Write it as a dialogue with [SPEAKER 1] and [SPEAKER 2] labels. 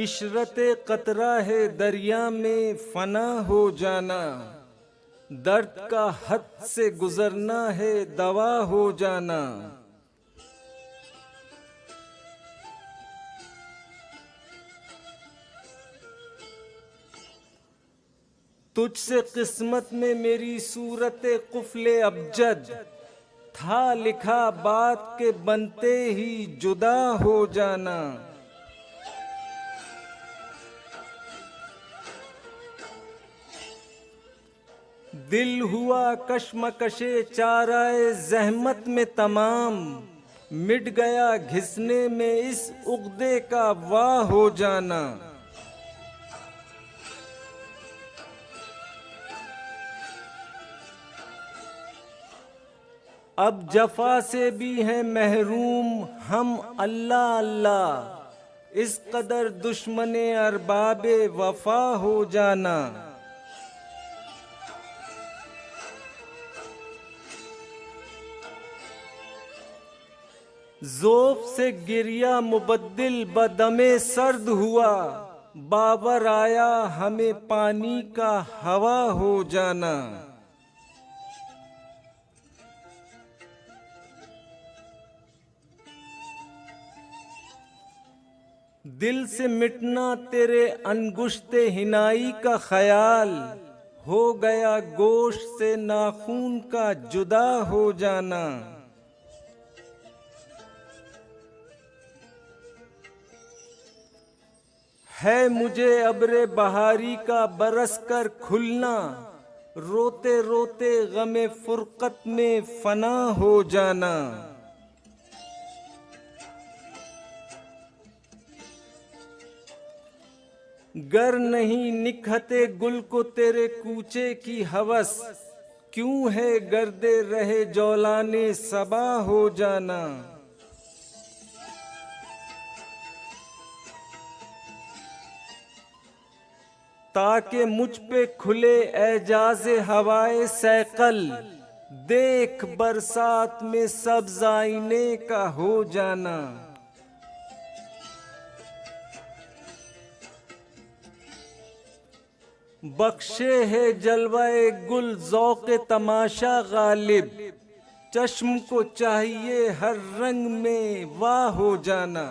[SPEAKER 1] इशरते कतरा है दरिया में फना हो जाना, दर्द का हद से गुजरना है दवा हो जाना। तुझसे किस्मत में मेरी सूरत कुफले अबजद, था लिखा बात के बनते ही जुदा हो जाना। दिल हुआ कश्मकशे चाराए जहमत में तमाम, मिट गया घिसने में इस उगदे का वाह हो जाना। अब जफा से भी हैं महरूम हम अल्लाह अल्लाह, इस कदर दुश्मने अरबाबे वफा हो जाना। ज़ोफ़ से गिरिया मुबद्दिल बदमे सर्द हुआ, बावर आया हमें पानी का हवा हो जाना। दिल से मिटना तेरे अनगुश्ते हिनाई का ख्याल, हो गया गोश्त से नाखून का जुदा हो जाना। है मुझे अब्रे बहारी का बरस कर खुलना, रोते रोते गमे फुरकत में फना हो जाना। गर नहीं निखते गुल को तेरे कूचे की हवस, क्यों है गर्दे रहे जौलाने सबा हो जाना। ताकि मुझ पे खुले एजाज़े हवाए सैकल, देख बरसात में सब्ज़ आईने का हो जाना। बख्शे है जलवाए गुल ज़ौक़े तमाशा गालिब, चश्म को चाहिए हर रंग में वाह हो जाना।